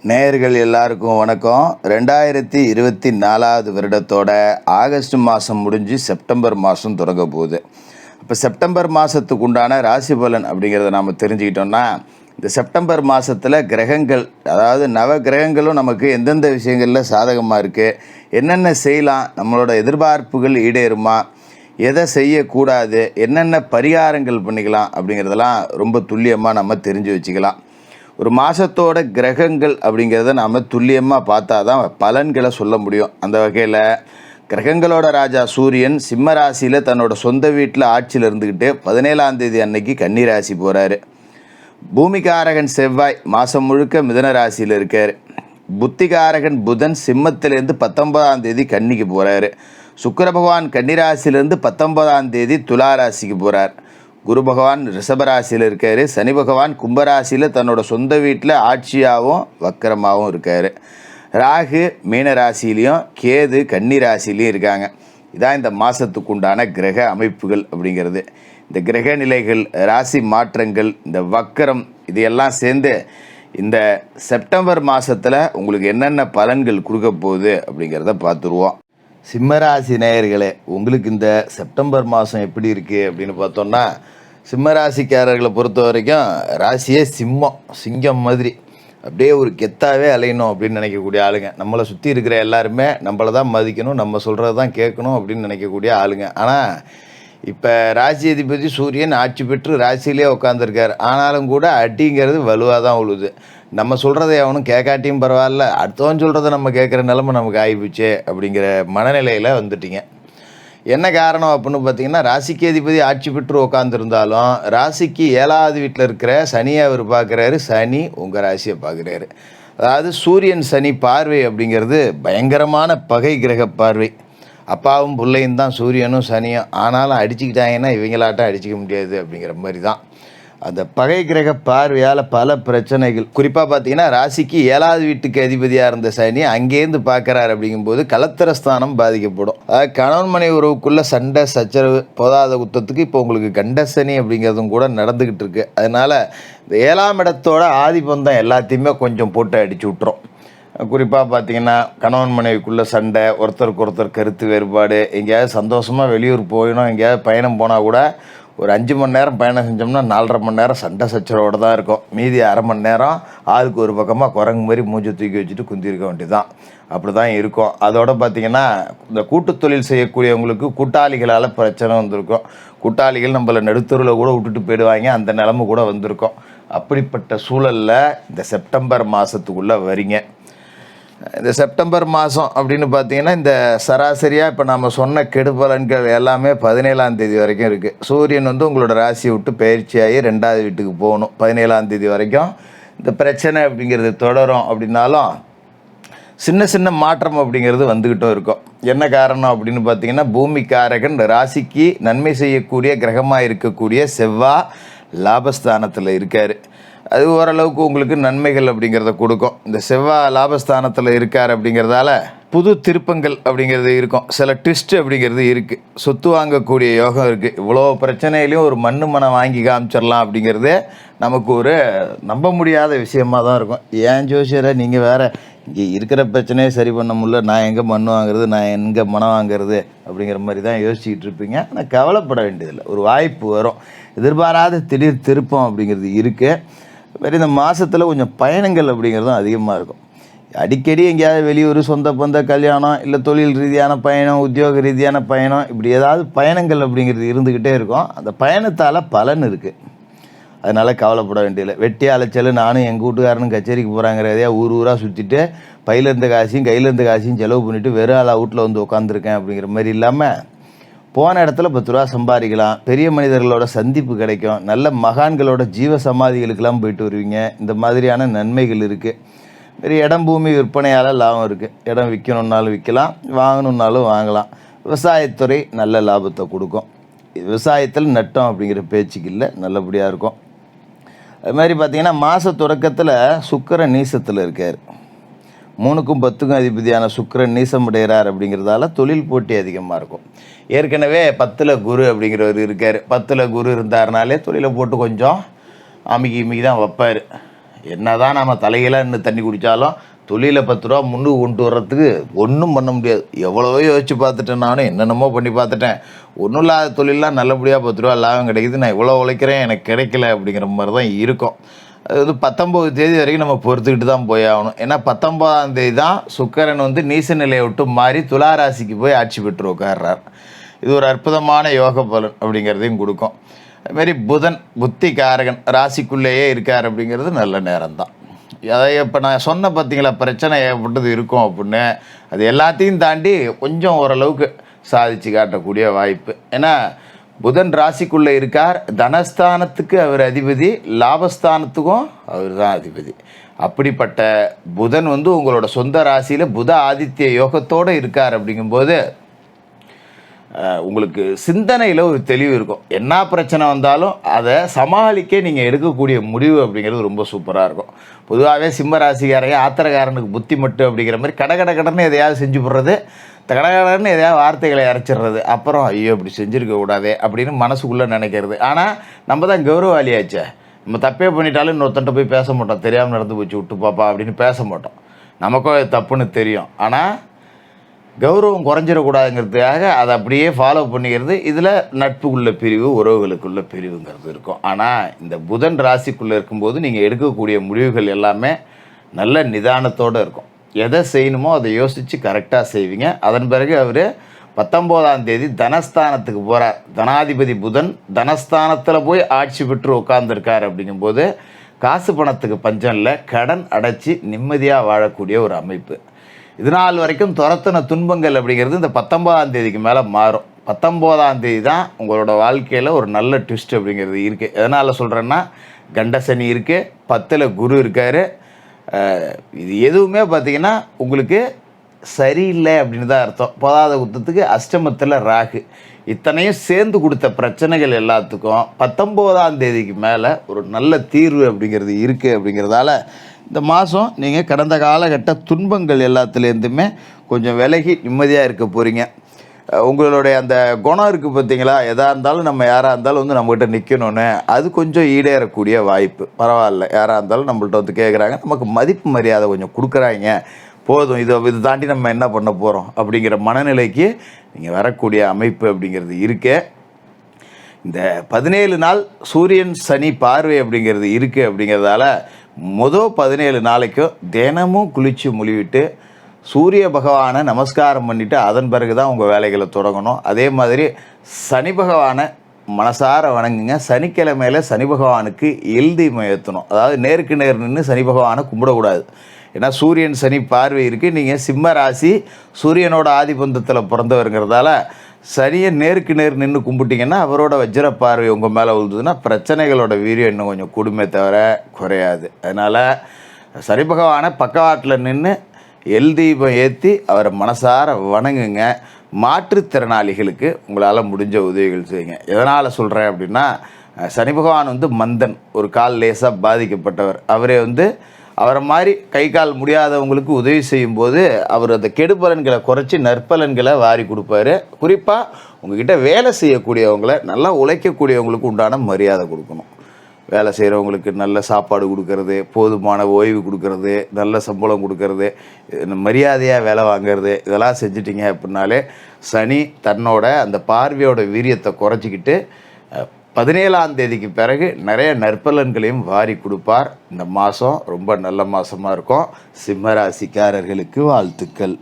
நேயர்கள் எல்லாருக்கும் வணக்கம். 2024 வருடத்தோட ஆகஸ்ட் மாதம் முடிஞ்சு செப்டம்பர் மாதம் தொடங்க போகுது. இப்போ செப்டம்பர் மாதத்துக்கு உண்டான ராசி பலன் அப்படிங்கிறத நாம் தெரிஞ்சுக்கிட்டோம்னா, இந்த செப்டம்பர் மாதத்தில் கிரகங்கள், அதாவது நவ கிரகங்களும் நமக்கு எந்தெந்த விஷயங்களில் சாதகமாக இருக்குது, என்னென்ன செய்யலாம், நம்மளோட எதிர்பார்ப்புகள் ஈடேறுமா, எதை செய்யக்கூடாது, என்னென்ன பரிகாரங்கள் பண்ணிக்கலாம் அப்படிங்கிறதெல்லாம் ரொம்ப துல்லியமாக நம்ம தெரிஞ்சு வச்சுக்கலாம். ஒரு மாதத்தோட கிரகங்கள் அப்படிங்கிறத நாம் துல்லியமாக பார்த்தா தான் பலன்களை சொல்ல முடியும். அந்த வகையில் கிரகங்களோட ராஜா சூரியன் சிம்ம ராசியில் தன்னோட சொந்த வீட்டில் ஆட்சியில் இருந்துக்கிட்டு 17ஆம் தேதி அன்னைக்கு கன்னி ராசி போகிறாரு. பூமிகாரகன் செவ்வாய் மாதம் முழுக்க மிதுன ராசியில் இருக்கார். புத்திகாரகன் புதன் சிம்மத்திலேருந்து 19ஆம் தேதி கன்னிக்கு போகிறாரு. சுக்கிர பகவான் கன்னிராசிலேருந்து 19ஆம் தேதி துலா ராசிக்கு போகிறார். குரு பகவான் ரிஷபராசியில் இருக்கார். சனி பகவான் கும்பராசியில் தன்னோட சொந்த வீட்டில் ஆட்சியாகவும் வக்கரமாகவும் இருக்கார். ராகு மீன ராசிலையும் கேது கன்னி ராசிலையும் இருக்காங்க. இதான் இந்த மாதத்துக்கு உண்டான கிரக அமைப்புகள் அப்படிங்கிறது. இந்த கிரக நிலைகள், ராசி மாற்றங்கள், இந்த வக்கரம், இதையெல்லாம் சேர்ந்து இந்த செப்டம்பர் மாதத்தில் உங்களுக்கு என்னென்ன பலன்கள் கொடுக்க போகுது அப்படிங்கிறத பார்த்துருவோம். சிம்மராசி நேயர்களே, உங்களுக்கு இந்த செப்டம்பர் மாதம் எப்படி இருக்குது அப்படின்னு பார்த்தோன்னா, சிம்மராசிக்காரர்களை பொறுத்த வரைக்கும் ராசியே சிங்கம் மாதிரி அப்படியே ஒரு கெத்தாவே அலையணும் அப்படின்னு நினைக்கக்கூடிய ஆளுங்க. நம்மளை சுற்றி இருக்கிற எல்லாருமே நம்மளை தான் மதிக்கணும், நம்ம சொல்கிறது தான் கேட்கணும் அப்படின்னு நினைக்கக்கூடிய ஆளுங்க. ஆனால் இப்போ ராசி அதிபதி சூரியன் ஆட்சி பெற்று ராசியிலே உட்காந்துருக்கார். ஆனாலும் கூட அடிங்கிறது வலுவாக தான் உழுது. நம்ம சொல்கிறத அவனும் கேட்காட்டியும் பரவாயில்ல, அடுத்தவன் சொல்கிறத நம்ம கேட்குற நிலைமை நமக்கு ஆகிப்போச்சே அப்படிங்கிற மனநிலையில் வந்துட்டிங்க. என்ன காரணம் அப்படின்னு பார்த்தீங்கன்னா, ராசிக்கு அதிபதி ஆட்சி பெற்று உட்காந்துருந்தாலும் ராசிக்கு 7ஆவது வீட்டில் இருக்கிற சனியை அவர் பார்க்குறாரு. சனி உங்கள் ராசியை பார்க்குறாரு. அதாவது சூரியன் சனி பார்வை அப்படிங்கிறது பயங்கரமான பகை கிரக பார்வை. அப்பாவும் பிள்ளையும் தான் சூரியனும் சனியும். ஆனாலும் அடிச்சுக்கிட்டாங்கன்னா இவங்களாட்டம் அடிச்சிக்க முடியாது அப்படிங்கிற மாதிரி தான். அந்த பகை கிரக பார்வையால் பல பிரச்சனைகள், குறிப்பாக பார்த்தீங்கன்னா ராசிக்கு 7ஆவது வீட்டுக்கு அதிபதியாக இருந்த சனி அங்கேருந்து பார்க்குறாரு. அப்படிங்கும்போது கலத்திரஸ்தானம் பாதிக்கப்படும். அதாவது கணவன் மனைவி உறவுக்குள்ளே சண்டை சச்சரவு போதாத குத்தத்துக்கு இப்போ உங்களுக்கு கண்ட சனி அப்படிங்கிறதும் கூட நடந்துக்கிட்டு இருக்கு. அதனால் இந்த 7ஆம் இடத்தோட ஆதிபம் தான் எல்லாத்தையுமே கொஞ்சம் போட்டு அடிச்சு விட்டுரும். குறிப்பாக பார்த்தீங்கன்னா கணவன் மனைவிக்குள்ளே சண்டை, ஒருத்தருக்கு ஒருத்தர் கருத்து வேறுபாடு, எங்கேயாவது சந்தோஷமாக வெளியூர் போயிடும், எங்கேயாவது பயணம் போனால் கூட ஒரு 5 மணி நேரம் பயணம் செஞ்சோம்னா 4.5 மணி நேரம் சண்டை சச்சரவோடு தான் இருக்கும். மீதி அரை மணி நேரம் ஆளுக்கு ஒரு பக்கமாக குரங்கு மாதிரி மூஞ்சி தூக்கி வச்சுட்டு குந்தி இருக்க வேண்டியதுதான். அப்படி தான் இருக்கும். அதோடு பார்த்திங்கன்னா இந்த கூட்டு தொழில் செய்யக்கூடியவங்களுக்கு கூட்டாளிகளால் பிரச்சனை வந்திருக்கும். கூட்டாளிகள் நம்மளை நடுத்தருவில் கூட விட்டுட்டு போயிடுவாங்க. அந்த நிலமை கூட வந்திருக்கும். அப்படிப்பட்ட சூழலில் இந்த செப்டம்பர் மாதத்துக்குள்ளே வரீங்க. இந்த செப்டம்பர் மாதம் அப்படின்னு பார்த்தீங்கன்னா, இந்த சராசரியாக இப்போ நம்ம சொன்ன கெடுபலன்கள் எல்லாமே 17ஆம் தேதி வரைக்கும் இருக்குது. சூரியன் உங்களோட ராசியை விட்டு பயிற்சியாகி 2ஆவது வீட்டுக்கு போகணும். 17ஆம் தேதி வரைக்கும் இந்த பிரச்சனை அப்படிங்கிறது தொடரும். அப்படின்னாலும் சின்ன சின்ன மாற்றம் அப்படிங்கிறது வந்துக்கிட்டும் இருக்கும். என்ன காரணம் அப்படின்னு பார்த்தீங்கன்னா, பூமிக்காரகன் ராசிக்கு நன்மை செய்யக்கூடிய கிரகமாக இருக்கக்கூடிய செவ்வாய் லாபஸ்தானத்தில் இருக்கார். அது ஓரளவுக்கு உங்களுக்கு நன்மைகள் அப்படிங்கிறத கொடுக்கும். இந்த செவ்வாய் லாபஸ்தானத்தில் இருக்கார் அப்படிங்கிறதால புது திருப்பங்கள் அப்படிங்கிறது இருக்கும். சில ட்விஸ்ட் அப்படிங்கிறது இருக்குது. சொத்து வாங்கக்கூடிய யோகம் இருக்குது. இவ்வளோ பிரச்சனையிலையும் ஒரு மண்ணை வாங்கி காமிச்சிடலாம் அப்படிங்கிறது நமக்கு ஒரு நம்ப முடியாத விஷயமாக தான் இருக்கும். ஏன் ஜோசியரை நீங்கள் வேறு இங்கே இருக்கிற பிரச்சனையை சரி பண்ண முடியல, நான் எங்கே மண் வாங்குறது, நான் எங்கே மனம் வாங்குறது அப்படிங்கிற மாதிரி தான் யோசிச்சுக்கிட்டு இருப்பீங்க. ஆனால் கவலைப்பட வேண்டியதில்லை. ஒரு வாய்ப்பு வரும். எதிர்பாராத திடீர் திருப்பம் அப்படிங்கிறது இருக்குது. வேறு இந்த மாதத்தில் கொஞ்சம் பயணங்கள் அப்படிங்கிறதும் அதிகமாக இருக்கும். அடிக்கடி எங்கேயாவது வெளியூர், சொந்த பந்த கல்யாணம், இல்லை தொழில் ரீதியான பயணம், உத்தியோக ரீதியான பயணம், இப்படி ஏதாவது பயணங்கள் அப்படிங்கிறது இருந்துக்கிட்டே இருக்கும். அந்த பயணத்தால் பலன் இருக்குது. அதனால் கவலைப்பட வேண்டியதில்லை. வெட்டி அலைச்சல், நானும் எங்கள் வீட்டுக்காரனும் கச்சேரிக்கு போகிறாங்கிறதையா ஊராக சுற்றிட்டு பையில் இருந்த காசையும் கையில் இருந்த காசையும் செலவு பண்ணிவிட்டு வெறும் ஆளாக வீட்டில் உட்காந்துருக்கேன் அப்படிங்கிற மாதிரி இல்லாமல், போன இடத்துல 10 ரூபா சம்பாதிக்கலாம். பெரிய மனிதர்களோட சந்திப்பு கிடைக்கும். நல்ல மகான்களோட ஜீவ சமாதிகளுக்கெல்லாம் போயிட்டு வருவீங்க. இந்த மாதிரியான நன்மைகள் இருக்குது. பெரிய இடம் பூமி விற்பனையால் லாபம் இருக்குது. இடம் விற்கணுன்னாலும் விற்கலாம், வாங்கணுன்னாலும் வாங்கலாம். விவசாயத்துறை நல்ல லாபத்தை கொடுக்கும். விவசாயத்தில் நட்டம் அப்படிங்கிற பேச்சுக்கு இல்லை, நல்லபடியாக இருக்கும். அது மாதிரி பார்த்திங்கன்னா மாத தொடக்கத்தில் சுக்கிரன் நீசத்தில் இருக்கார். 3க்கும் 10க்கும் அதிபதியான சுக்கிரன் நீசமடைகிறார். அப்படிங்கிறதால தொழில் போட்டி அதிகமாக இருக்கும். ஏற்கனவே 10ல் குரு அப்படிங்கிறவர் இருக்கார். 10ல் குரு இருந்தாருனாலே தொழிலை போட்டு கொஞ்சம் அமுக்கி தான் வைப்பார். என்னதான் நம்ம தலையில இன்னும் தண்ணி குடித்தாலும் தொழிலில் 10 ரூபா முன்னுக்கு கொண்டு வர்றதுக்கு ஒன்றும் பண்ண முடியாது. எவ்வளவோ யோசிச்சு பார்த்துட்டேன், நானும் என்னென்னமோ பண்ணி பார்த்துட்டேன். ஒன்றும் இல்லாத தொழிலெலாம் நல்லபடியாக 10 ரூபா லாபம் கிடைக்குது, நான் இவ்வளோ உழைக்கிறேன் எனக்கு கிடைக்கல அப்படிங்கிற மாதிரி தான் இருக்கும். அது வந்து 19 தேதி வரைக்கும் நம்ம பொறுத்துக்கிட்டு தான் போய் ஆகணும். ஏன்னா 19ஆம் தேதி தான் சுக்கிரன் வந்து நீச நிலையை விட்டு மாறி துலா ராசிக்கு போய் ஆட்சி பெற்று உட்கார்றார். இது ஒரு அற்புதமான யோக பலன் அப்படிங்கிறதையும் கொடுக்கும். அதுமாரி புதன் புத்தி காரகன் ராசிக்குள்ளேயே இருக்கார் அப்படிங்கிறது நல்ல நேரம் தான். அதை இப்போ நான் சொன்ன பார்த்தீங்களா பிரச்சனை ஏற்பட்டது இருக்கும் அப்படின்னு, அது எல்லாத்தையும் தாண்டி கொஞ்சம் ஓரளவுக்கு சாதிச்சு காட்டக்கூடிய வாய்ப்பு. ஏன்னா புதன் ராசிக்குள்ளே இருக்கார், தனஸ்தானத்துக்கு அவர் அதிபதி, லாபஸ்தானத்துக்கும் அவர் தான் அதிபதி. அப்படிப்பட்ட புதன் வந்து உங்களோட சொந்த ராசியில் புத ஆதித்ய யோகத்தோடு இருக்கார். அப்படிங்கும்போது உங்களுக்கு சிந்தனையில் ஒரு தெளிவு இருக்கும். என்ன பிரச்சனை வந்தாலும் அதை சமாளிக்க நீங்கள் எடுக்கக்கூடிய முடிவு அப்படிங்கிறது ரொம்ப சூப்பராக இருக்கும். பொதுவாகவே சிம்ம ராசிக்காரையே ஆத்திரக்காரனுக்கு புத்தி மட்டும் அப்படிங்கிற மாதிரி கடன்னு எதையாவது செஞ்சு போடுறது, கடன்னு எதையாவது வார்த்தைகளை இறைச்சிடுறது, அப்புறம் ஐயோ இப்படி செஞ்சுருக்க கூடாதே அப்படின்னு மனசுக்குள்ளே நினைக்கிறது. ஆனால் நம்ம தான் கௌரவாளியாச்சே, நம்ம தப்பே பண்ணிட்டாலும் இன்னொருத்தன்ட்ட போய் பேச மாட்டோம். தெரியாமல் நடந்து போச்சு விட்டு பாப்பா அப்படின்னு பேச மாட்டோம். நமக்கும் தப்புன்னு தெரியும். ஆனால் கௌரவம் குறைஞ்சிடக்கூடாதுங்கிறதுக்காக அதை அப்படியே ஃபாலோ பண்ணிக்கிறது. இதில் நட்புக்குள்ள பிரிவு, உறவுகளுக்குள்ள பிரிவுங்கிறது இருக்கும். ஆனால் இந்த புதன் ராசிக்குள்ளே இருக்கும்போது நீங்கள் எடுக்கக்கூடிய முடிவுகள் எல்லாமே நல்ல நிதானத்தோடு இருக்கும். எதை செய்யணுமோ அதை யோசித்து கரெக்டாக செய்வீங்க. அதன் பிறகு அவர் 19ஆம் தேதி தனஸ்தானத்துக்கு போகிறார். தனாதிபதி புதன் தனஸ்தானத்தில் போய் ஆட்சி பெற்று உட்கார்ந்துருக்கார். அப்படிங்கும்போது காசு பணத்துக்கு பஞ்சம் இல்லை, கடன் அடைச்சி நிம்மதியாக வாழக்கூடிய ஒரு அமைப்பு. இது நாள் வரைக்கும் துரத்தின துன்பங்கள் அப்படிங்கிறது இந்த 19ஆம் தேதிக்கு மேலே மாறும். 19ஆம் தேதி தான் உங்களோட வாழ்க்கையில் ஒரு நல்ல ட்விஸ்ட் அப்படிங்கிறது இருக்குது. எதனால் சொல்கிறேன்னா, கண்டசனி இருக்குது, 10ல் குரு இருக்கார். இது எதுவுமே பார்த்திங்கன்னா உங்களுக்கு சரியில்லை அப்படின்னு தான் அர்த்தம். போதாத குத்தத்துக்கு அஷ்டமத்தில் ராகு, இத்தனையும் சேர்ந்து கொடுத்த பிரச்சனைகள் எல்லாத்துக்கும் 19ஆம் தேதிக்கு மேலே ஒரு நல்ல தீர்வு அப்படிங்கிறது இருக்குது. அப்படிங்கிறதால இந்த மாதம் நீங்கள் கடந்த காலகட்ட துன்பங்கள் எல்லாத்துலேருந்துமே கொஞ்சம் விலகி நிம்மதியாக இருக்க போகிறீங்க. உங்களுடைய அந்த குணம் இருக்குது பார்த்தீங்களா, எதாக இருந்தாலும் நம்ம யாராக இருந்தாலும் வந்து நம்மகிட்ட நிற்கணும்னு, அது கொஞ்சம் ஈடேறக்கூடிய வாய்ப்பு. பரவாயில்ல, யாராக இருந்தாலும் நம்மள்ட்ட வந்து கேட்குறாங்க, நமக்கு மதிப்பு மரியாதை கொஞ்சம் கொடுக்குறாங்க, போதும், இது தாண்டி நம்ம என்ன பண்ண போகிறோம் அப்படிங்கிற மனநிலைக்கு நீங்கள் வரக்கூடிய அமைப்பு அப்படிங்கிறது இருக்கு. இந்த 17 நாள் சூரியன் சனி பார்வை அப்படிங்கிறது இருக்குது. அப்படிங்கிறதால மொதல் 17 நாளைக்கும் தினமும் குளித்து முழுவிட்டு சூரிய பகவானை நமஸ்காரம் பண்ணிவிட்டு அதன் பிறகு தான் உங்கள் வேலைகளை தொடங்கணும். அதே மாதிரி சனி பகவானை மனசார வணங்குங்க. சனிக்கிழமையில் சனி பகவானுக்கு எல்தீபம் ஏற்றணும். அதாவது நேருக்கு நேர் நின்று சனி பகவானை கும்பிடக்கூடாது. ஏன்னா சூரியன் சனி பார்வை இருக்குது. நீங்கள் சிம்ம ராசி சூரியனோட ஆதிபந்தத்தில் பிறந்தவருங்கிறதால சனியை நேருக்கு நேர் நின்று கும்பிட்டிங்கன்னா அவரோட வஜ்ர பார்வை உங்கள் மேலே விழுந்ததுன்னா பிரச்சனைகளோட வீரியம் இன்னும் கொஞ்சம் கொடுமை தவிர குறையாது. அதனால் சனி பகவானை பக்கவாட்டில் நின்று தீபம் ஏற்றி அவரை மனசார வணங்குங்க. மாற்றுத்திறனாளிகளுக்கு உங்களால் முடிஞ்ச உதவிகள் செய்யுங்க. எதனால் சொல்கிறேன் அப்படின்னா, சனி பகவான் வந்து மந்தன், ஒரு கால் லேசாக பாதிக்கப்பட்டவர். அவரை மாதிரி கை கால் முடியாதவங்களுக்கு உதவி செய்யும்போது அவர் அந்த கெடுபலன்களை குறைச்சி நற்பலன்களை வாரி கொடுப்பாரு. குறிப்பாக உங்ககிட்ட வேலை செய்யக்கூடியவங்களை, நல்லா உழைக்கக்கூடியவங்களுக்கு உண்டான மரியாதை கொடுக்கணும். வேலை செய்கிறவங்களுக்கு நல்ல சாப்பாடு கொடுக்கறது, போதுமான ஓய்வு கொடுக்கறது, நல்ல சம்பளம் கொடுக்கறது, மரியாதையாக வேலை வாங்கிறது, இதெல்லாம் செஞ்சிட்டிங்க அப்படின்னாலே சனி தன்னோட அந்த பார்வையோட வீரியத்தை குறைச்சிக்கிட்டு 17ஆம் தேதிக்கு பிறகு நிறைய நற்பலன்களையும் வாரி கொடுப்பார். இந்த மாதம் ரொம்ப நல்ல மாதமாக இருக்கும். சிம்ம ராசிக்காரர்களுக்கு வாழ்த்துக்கள்.